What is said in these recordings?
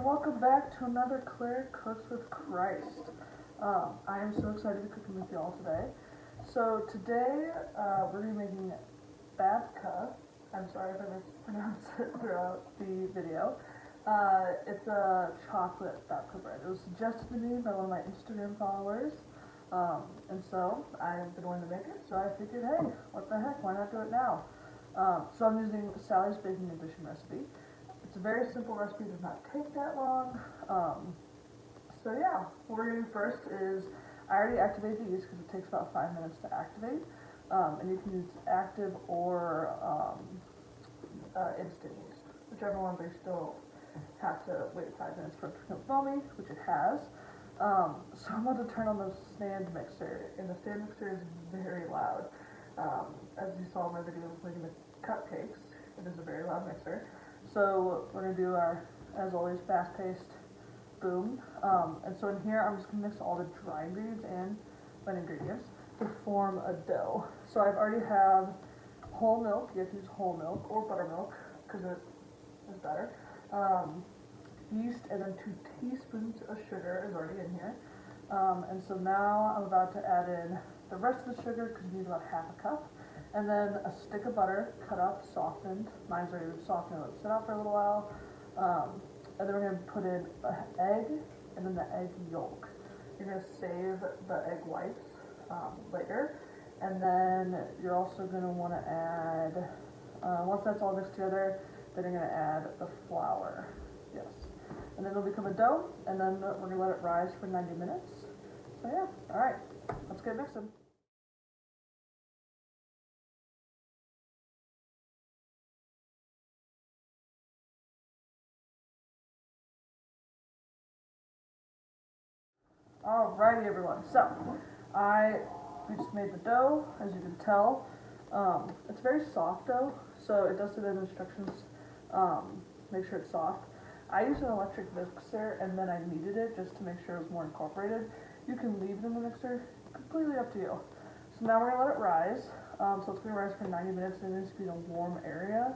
welcome back to another Claire Cooks with Christ. I am so excited to be cooking with y'all today. So today we're going to be making Babka. I'm sorry if I mispronounce it throughout the video. It's a chocolate Babka bread. It was suggested to me by one of my Instagram followers. And so I've been wanting to make it, so I figured, hey, what the heck, why not do it now? So I'm using Sally's Baking Edition recipe. It's a very simple recipe, does not take that long. So yeah, what we're going to do first is, I already activated the yeast because it takes about 5 minutes to activate. And you can use active or instant yeast, whichever one, but you still have to wait 5 minutes for it to become foamy, which it has. So I'm about to turn on the stand mixer, and the stand mixer is very loud. As you saw in my video making the cupcakes, it is a very loud mixer. So we're going to do our, as always, fast-paced boom. And so in here I'm just going to mix all the dry ingredients and wet ingredients to form a dough. So I've already have whole milk. You have to use whole milk or buttermilk because it is better. Yeast, and then 2 teaspoons of sugar is already in here. And so now I'm about to add in the rest of the sugar because you need about half a cup. And then a stick of butter, cut up, softened. Mine's already been softened, let it sit out for a little while. And then we're going to put in an egg, and then the egg yolk. You're going to save the egg whites later. And then you're also going to want to add, once that's all mixed together, then you're going to add the flour. Yes. And then it'll become a dough, and then we're going to let it rise for 90 minutes. So yeah, alright, let's get mixing. Alrighty everyone, so we just made the dough, as you can tell. It's very soft dough, so it does say in the instructions, make sure it's soft. I used an electric mixer and then I kneaded it just to make sure it was more incorporated. You can leave it in the mixer, completely up to you. So now we're going to let it rise. So it's going to rise for 90 minutes and it needs to be in a warm area.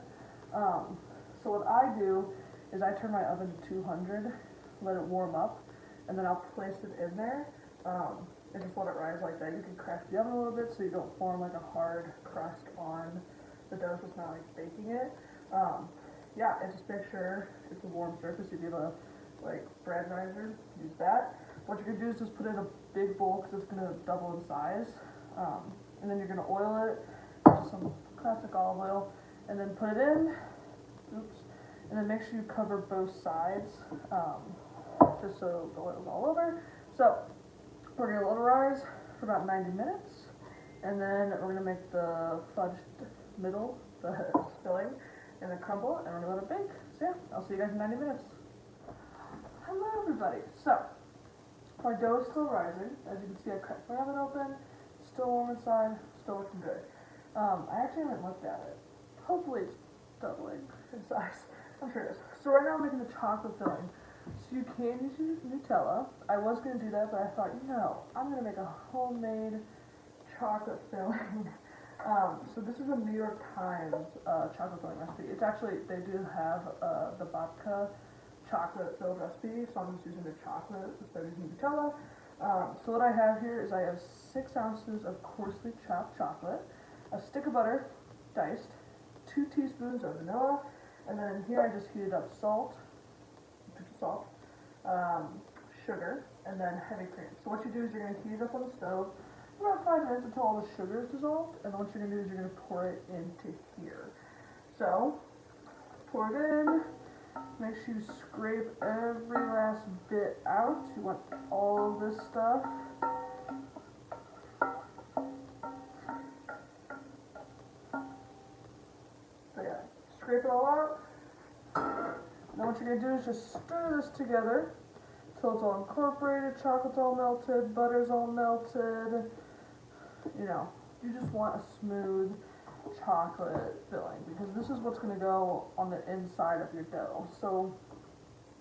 So what I do is I turn my oven to 200, let it warm up, and then I'll place it in there, and just let it rise like that. You can crack the oven a little bit so you don't form like a hard crust on the dough, so it's not like baking it. Yeah, and just make sure it's a warm surface. If you have a bread riser, use that. What you're gonna do is just put it in a big bowl because it's gonna double in size, and then you're gonna oil it, just some classic olive oil, and then put it in. Oops, and then make sure you cover both sides. Just so the oil's all over. So we're going to let it rise for about 90 minutes, and then we're going to make the fudged middle, the filling, and then crumble it, and we're going to let it bake. So yeah, I'll see you guys in 90 minutes. Hello everybody. So my dough is still rising. As you can see, I cracked my oven open, still warm inside, still looking good. I actually haven't looked at it. Hopefully it's doubling in size. I'm sure it is. So right now I'm making the chocolate filling. So you can use Nutella. I was going to do that, but I thought, I'm going to make a homemade chocolate filling. So this is a New York Times chocolate filling recipe. It's actually, they do have the Babka chocolate filled recipe, so I'm just using the chocolate instead of using Nutella. So what I have here is I have 6 ounces of coarsely chopped chocolate, a stick of butter, diced, 2 teaspoons of vanilla, and then here I just heated up salt, sugar, and then heavy cream. So what you do is you're going to heat it up on the stove for about 5 minutes until all the sugar is dissolved, and then what you're going to do is you're going to pour it into here. So, pour it in, make sure you scrape every last bit out. You want all of this stuff. So yeah, scrape it all out. Now what you're going to do is just stir this together until it's all incorporated, chocolate's all melted, butter's all melted. You just want a smooth chocolate filling because this is what's going to go on the inside of your dough. So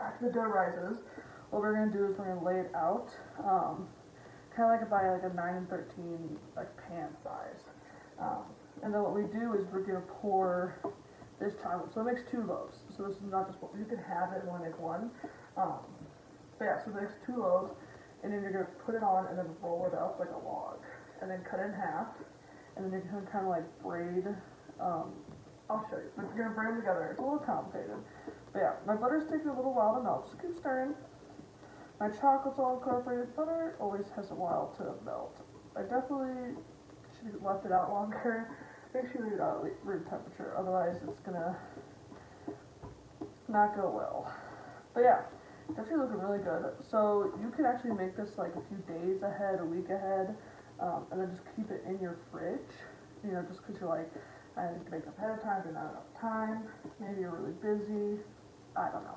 after the dough rises, what we're going to do is we're going to lay it out, kind of like by a 9 and 13 pan size. And then what we do is we're going to pour this chocolate. So it makes 2 loaves. So so this is not just what you can have it and only make one. But yeah, so there's 2 loaves, and then you're gonna put it on and then roll it up like a log, and then cut it in half, and then you're gonna kind of like braid. I'll show you, but you're gonna braid them together. It's a little complicated, but yeah, my butter's taking a little while to melt. Just keep stirring. My chocolate's all incorporated. Butter always has a while to melt. I definitely should have left it out longer. Make sure you leave it out at room temperature, otherwise it's gonna not go well. But yeah, it's actually looking really good. So you can actually make this like a few days ahead, a week ahead, and then just keep it in your fridge. You know, just because you're like, I need to make it ahead of time, there's not enough time, maybe you're really busy, I don't know.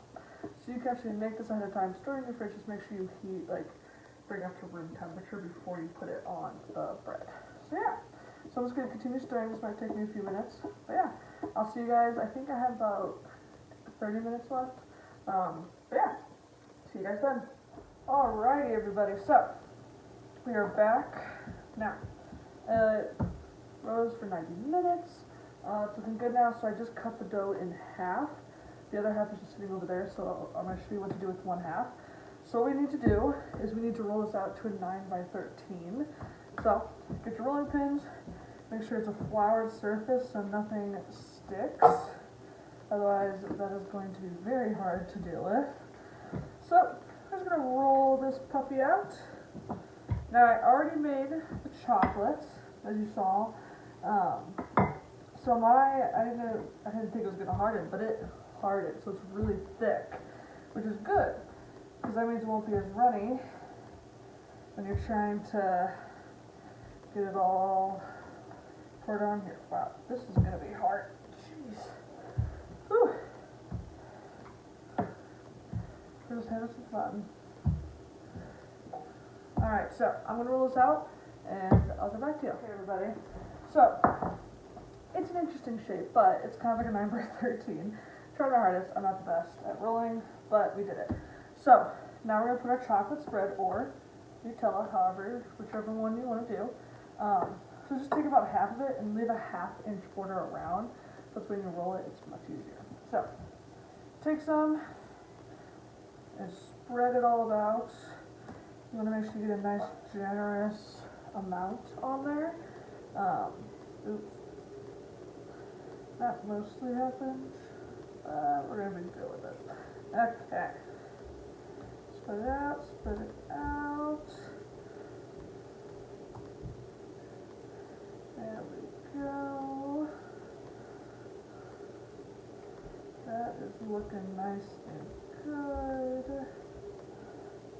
So you can actually make this ahead of time, store it in your fridge, just make sure you heat, like, bring up to room temperature before you put it on the bread. So yeah, so I'm just going to continue stirring. This might take me a few minutes, but yeah, I'll see you guys. I think I have about 30 minutes left, but yeah, see you guys then. Alrighty everybody, so we are back now. Rose for 90 minutes. It's looking good now, so I just cut the dough in half. The other half is just sitting over there, so I'm going to show you what to do with one half. So what we need to do is we need to roll this out to a 9 by 13. So get your rolling pins, make sure it's a floured surface so nothing sticks. Otherwise that is going to be very hard to deal with. So I'm just going to roll this puppy out. Now I already made the chocolate, as you saw. So I didn't think it was going to harden, but it hardened, so it's really thick, which is good, because that means it won't be as runny when you're trying to get it all poured on here. Wow, this is going to be hard. Jeez. Whew. First hand is fun. Alright, so I'm going to roll this out, and I'll get back to you. Okay, everybody. So, it's an interesting shape, but it's kind of like a 9 by 13. Tried our hardest. I'm not the best at rolling, but we did it. So, now we're going to put our chocolate spread, or Nutella, however, whichever one you want to do. So just take about half of it and leave a 1/2 inch border around. So that's when you roll it, it's much easier. So, take some and spread it all about. You want to make sure you get a nice, generous amount on there. Oops. That mostly happened. We're going to be good with it. Okay. Spread it out, spread it out. There we go. That is looking nice and good.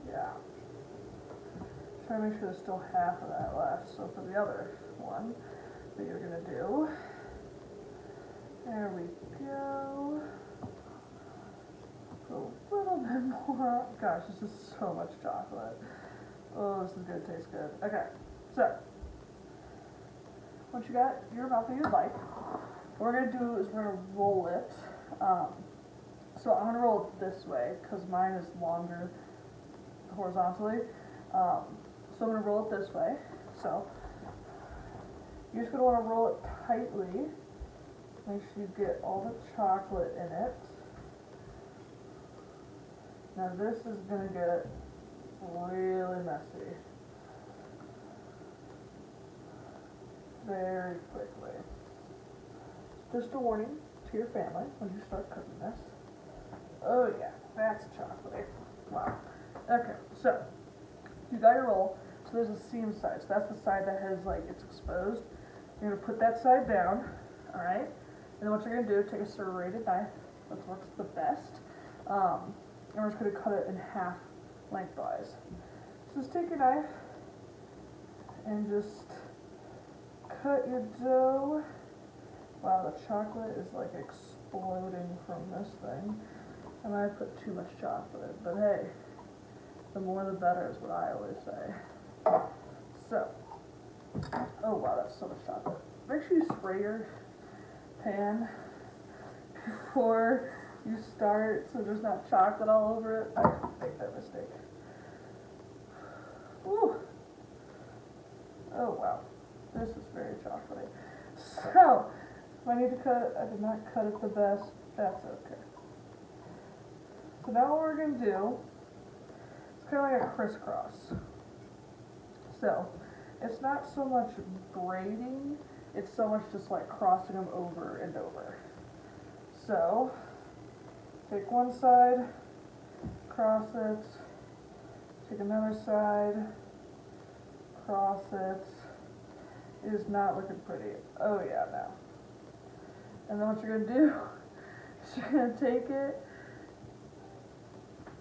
Yeah. Try to make sure there's still half of that left. So for the other one that you're going to do, there we go. Put a little bit more. Gosh, this is so much chocolate. Oh, this is going to taste good. Okay, so once you got your amount that you'd like, what we're going to do is we're going to roll it. So I'm going to roll it this way because mine is longer horizontally. So I'm going to roll it this way. So you're just going to want to roll it tightly. Make sure you get all the chocolate in it. Now this is going to get really messy very quickly. Just a warning to your family when you start cooking this. Oh yeah, that's chocolatey. Wow. Okay, so you got your roll. So there's a seam side. So that's the side that has like it's exposed. You're going to put that side down. Alright? And then what you're going to do, take a serrated knife. That works the best. And we're just going to cut it in half lengthwise. So just take your knife and just cut your dough. Wow, the chocolate is like exploding from this thing. I might have put too much chocolate, but hey, the more the better is what I always say. So, oh wow, that's so much chocolate. Make sure you spray your pan before you start so there's not chocolate all over it. I make that mistake. Woo. Oh wow, this is very chocolatey. So, if I need to cut it, I did not cut it the best. That's okay. So now what we're going to do, it's kind of like a crisscross. So it's not so much braiding, it's so much just like crossing them over and over. So take one side, cross it, take another side, cross it. It is not looking pretty. Oh yeah, no. And then what you're gonna do is you're gonna take it.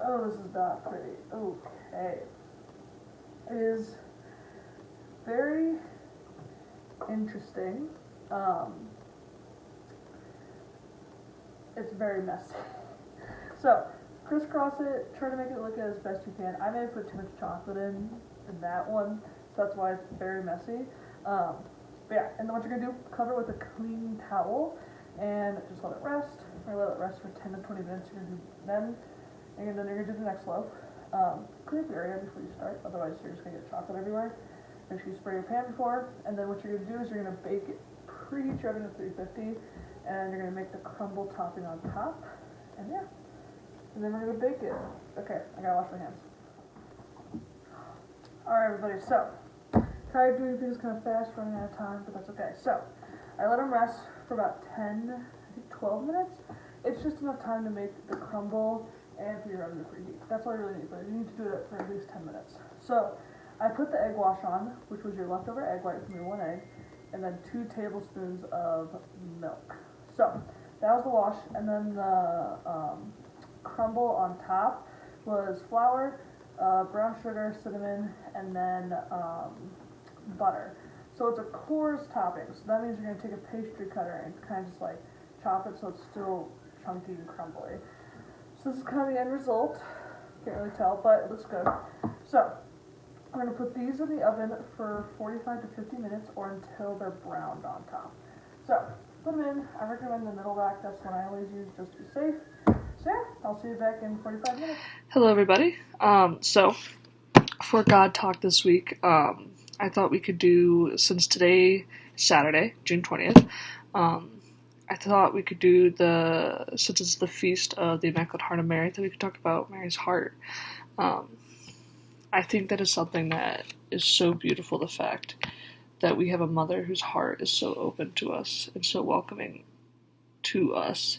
Oh, this is not pretty. Okay. It is very interesting. It's very messy. So, crisscross it, try to make it look as best you can. I may have put too much chocolate in that one, so that's why it's very messy. But yeah, and then what you're gonna do, cover it with a clean towel and just let it rest, or let it rest for 10 to 20 minutes. You're gonna do then, and then you're gonna do the next loaf. Clean up your area before you start, otherwise you're just gonna get chocolate everywhere. Make sure you spray your pan before, and then what you're gonna do is you're gonna bake it, preheat your oven to 350, and you're gonna make the crumble topping on top, and yeah. And then we're gonna bake it. Okay, I gotta wash my hands. Alright everybody, so, tried doing things kind of fast, running out of time, but that's okay. So, I let them rest for about 10, I think 12 minutes. It's just enough time to make the crumble and for your oven to preheat. That's all you really need, but you need to do it for at least 10 minutes. So, I put the egg wash on, which was your leftover egg white from your one egg, and then 2 tablespoons of milk. So, that was the wash, and then the crumble on top was flour, brown sugar, cinnamon, and then butter. So it's a coarse topping, so that means you're going to take a pastry cutter and kind of just like chop it so it's still chunky and crumbly. So this is kind of the end result. Can't really tell, but it looks good. So I'm going to put these in the oven for 45 to 50 minutes or until they're browned on top. So put them in. I recommend the middle rack. That's what I always use just to be safe. So yeah, I'll see you back in 45 minutes. Hello everybody. So for God Talk this week, I thought we could do, since today Saturday, June 20th, I thought we could do since it's the feast of the Immaculate Heart of Mary, that we could talk about Mary's heart. I think that is something that is so beautiful, the fact that we have a mother whose heart is so open to us and so welcoming to us.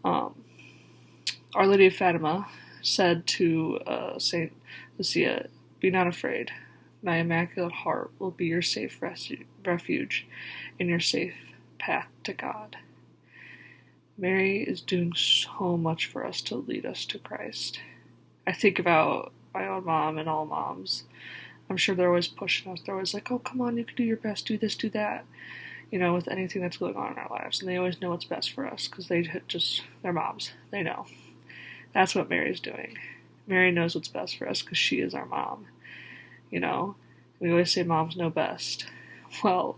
Our Lady of Fatima said to Saint Lucia, "Be not afraid. My Immaculate Heart will be your safe refuge and your safe path to God." Mary is doing so much for us to lead us to Christ. I think about my own mom and all moms. I'm sure they're always pushing us. They're always like, "Oh, come on, you can do your best, do this, do that," with anything that's going on in our lives. And they always know what's best for us because they're moms. They know. That's what Mary's doing. Mary knows what's best for us because she is our mom. We always say moms know best. Well,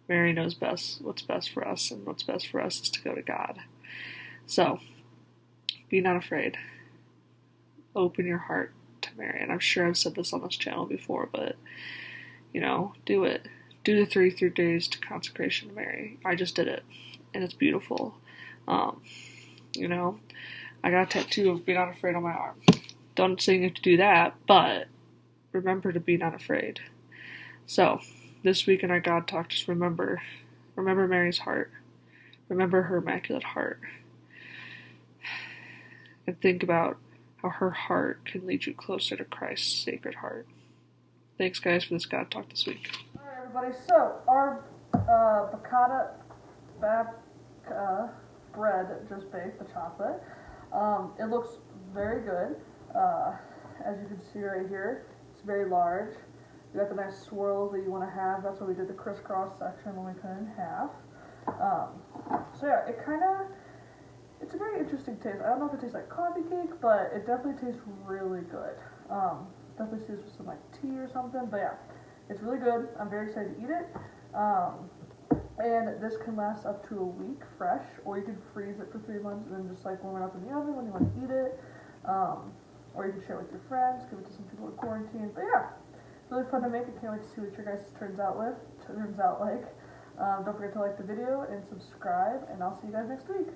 Mary knows best what's best for us, and what's best for us is to go to God. So, be not afraid. Open your heart to Mary. And I'm sure I've said this on this channel before, but, do it. Do the 33 days to consecration to Mary. I just did it, and it's beautiful. I got a tattoo of Be Not Afraid on my arm. Don't say you have to do that, but remember to be not afraid. So, this week in our God Talk, just remember Mary's heart. Remember her Immaculate Heart. And think about how her heart can lead you closer to Christ's Sacred Heart. Thanks, guys, for this God Talk this week. Alright, everybody, so our Babka bread just baked, the chocolate. It looks very good. As you can see right here, it's very large. You got the nice swirls that you want to have. That's why we did the crisscross section when we cut it in half. So yeah, it's a very interesting taste. I don't know if it tastes like coffee cake, but it definitely tastes really good. Definitely tastes with some like tea or something, but yeah, it's really good. I'm very excited to eat it. And this can last up to a week fresh, or you can freeze it for 3 months and then just like warm it up in the oven when you want to eat it. Or you can share it with your friends, give it to some people in quarantine. But yeah, really fun to make. I can't wait to see what your guys' turns out like. Don't forget to like the video and subscribe, and I'll see you guys next week.